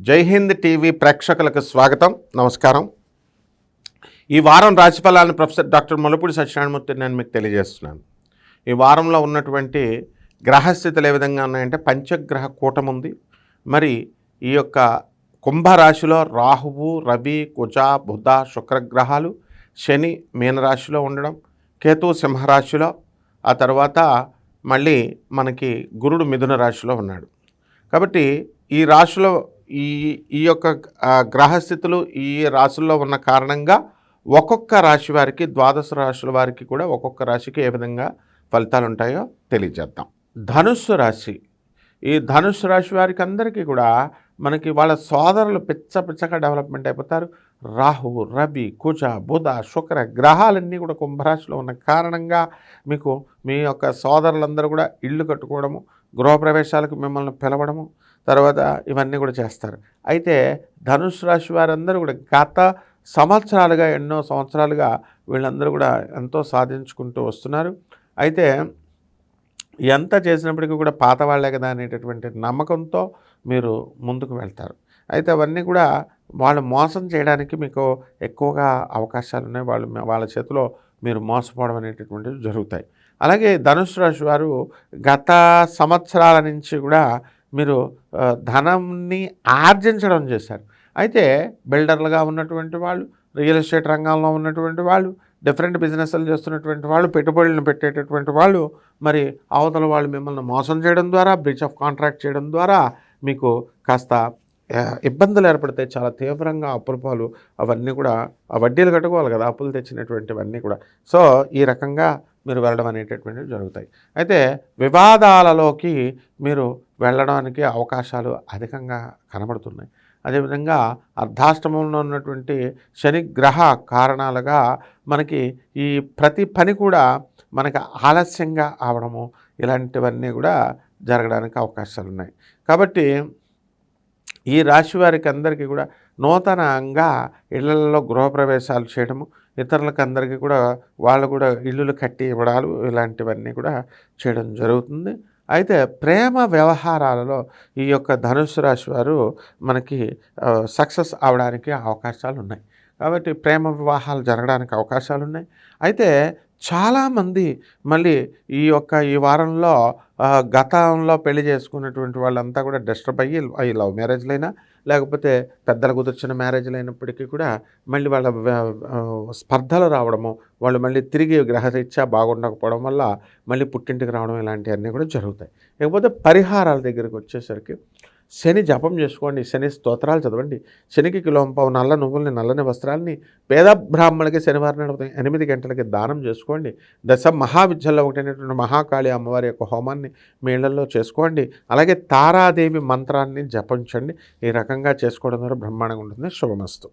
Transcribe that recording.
జై హింద్ టీవీ ప్రేక్షకులకు స్వాగతం, నమస్కారం. ఈ వారం రాశిఫలాలను ప్రొఫెసర్ డాక్టర్ ముల్లపూడి సత్యనారాయణమూర్తి నేను మీకు తెలియజేస్తున్నాను. ఈ వారంలో ఉన్నటువంటి గ్రహస్థితులు ఏ విధంగా ఉన్నాయంటే పంచగ్రహ కూటమి ఉంది. మరి ఈ యొక్క కుంభరాశిలో రాహువు, రవి, కుజ, బుధ, శుక్రగ్రహాలు, శని మీనరాశిలో ఉండడం, కేతు సింహరాశిలో, ఆ తర్వాత మళ్ళీ మనకి గురుడు మిథున రాశిలో ఉన్నాడు. కాబట్టి ఈ రాశిలో ఈ ఈ యొక్క గ్రహస్థితులు ఈ రాశుల్లో ఉన్న కారణంగా ఒక్కొక్క రాశి వారికి, ద్వాదశ రాశుల వారికి కూడా ఒక్కొక్క రాశికి ఏ విధంగా ఫలితాలు ఉంటాయో తెలియజేద్దాం. ధనుస్సు రాశి, ఈ ధనుస్సు రాశి వారికి అందరికీ కూడా మనకి వాళ్ళ సోదరులు పిచ్చగా డెవలప్మెంట్ అయిపోతారు. రాహు, రవి, కుజ, బుధ, శుక్ర గ్రహాలన్నీ కూడా కుంభరాశిలో ఉన్న కారణంగా మీకు మీ యొక్క సోదరులందరూ కూడా ఇళ్ళు కట్టుకోవడము, గృహప్రవేశాలకు మిమ్మల్ని పిలవడము, తర్వాత ఇవన్నీ కూడా చేస్తారు. అయితే ధనుసు రాశి వారందరూ కూడా గత సంవత్సరాలుగా, ఎన్నో సంవత్సరాలుగా వీళ్ళందరూ కూడా ఎంతో సాధించుకుంటూ వస్తున్నారు. అయితే ఎంత చేసినప్పటికీ కూడా పాత వాళ్ళే కదా అనేటటువంటి నమ్మకంతో మీరు ముందుకు వెళ్తారు. అయితే అవన్నీ కూడా వాళ్ళు మోసం చేయడానికి మీకు ఎక్కువగా అవకాశాలు ఉన్నాయి. వాళ్ళ చేతిలో మీరు మోసపోవడం అనేటటువంటివి జరుగుతాయి. అలాగే ధనుసు రాశి వారు గత సంవత్సరాల నుంచి కూడా మీరు ధనాన్ని ఆర్జించడం చేశారు. అయితే బిల్డర్లుగా ఉన్నటువంటి వాళ్ళు, రియల్ ఎస్టేట్ రంగంలో ఉన్నటువంటి వాళ్ళు, డిఫరెంట్ బిజినెస్లు చేస్తున్నటువంటి వాళ్ళు, పెట్టుబడులను పెట్టేటటువంటి వాళ్ళు, మరి అవతల వాళ్ళు మిమ్మల్ని మోసం చేయడం ద్వారా, బ్రీచ్ ఆఫ్ కాంట్రాక్ట్ చేయడం ద్వారా మీకు కాస్త ఇబ్బందులు ఏర్పడతాయి. చాలా తీవ్రంగా అప్పులు అవన్నీ కూడా వడ్డీలు కట్టుకోవాలి కదా, అప్పులు తెచ్చినటువంటివన్నీ కూడా. సో ఈ రకంగా మీరు వెళ్ళడం అనేటటువంటివి జరుగుతాయి. అయితే వివాదాలలోకి మీరు వెళ్ళడానికి అవకాశాలు అధికంగా కనబడుతున్నాయి. అదేవిధంగా అర్ధాష్టమంలో ఉన్నటువంటి శనిగ్రహ కారణాలుగా మనకి ఈ ప్రతి పని కూడా మనకి ఆలస్యంగా అవడము, ఇలాంటివన్నీ కూడా జరగడానికి అవకాశాలు ఉన్నాయి. కాబట్టి ఈ రాశి వారికి అందరికీ కూడా నూతనంగా ఇళ్లలో గృహప్రవేశాలు చేయడము, ఇతరులకు అందరికీ కూడా వాళ్ళు కూడా ఇల్లులు కట్టి ఇవ్వడాలు, ఇలాంటివన్నీ కూడా చేయడం జరుగుతుంది. అయితే ప్రేమ వ్యవహారాలలో ఈ యొక్క ధనుస్సు రాశి వారు మనకి సక్సెస్ అవడానికి అవకాశాలు ఉన్నాయి. కాబట్టి ప్రేమ వివాహాలు జరగడానికి అవకాశాలు ఉన్నాయి. అయితే చాలామంది మళ్ళీ ఈ వారంలో గతంలో పెళ్లి చేసుకున్నటువంటి వాళ్ళంతా కూడా డిస్టర్బ్ అయ్యి లవ్ మ్యారేజ్లైనా, లేకపోతే పెద్దలు కుదిర్చిన మ్యారేజ్లు అయినప్పటికీ కూడా మళ్ళీ వాళ్ళ స్పర్ధలు రావడము, వాళ్ళు మళ్ళీ తిరిగి గ్రహరీత్యా బాగుండకపోవడం వల్ల మళ్ళీ పుట్టింటికి రావడం, ఇలాంటివన్నీ కూడా జరుగుతాయి. లేకపోతే పరిహారాల దగ్గరికి వచ్చేసరికి శని జపం చేసుకోండి, శని స్తోత్రాలు చదవండి, శనికి కిలోంపావు నల్ల నువ్వుల్ని, నల్లని వస్త్రాలని పేద బ్రాహ్మణులకి శనివారం 8 గంటలకి దానం చేసుకోండి. దశ మహావిద్యల్లో ఒకటైనటువంటి మహాకాళి అమ్మవారి యొక్క హోమాన్ని మీ ఇళ్లలో చేసుకోండి. అలాగే తారాదేవి మంత్రాన్ని జపించండి. ఈ రకంగా చేసుకోవడం ద్వారా బ్రహ్మాండంగా ఉంటుంది. శుభమస్తు.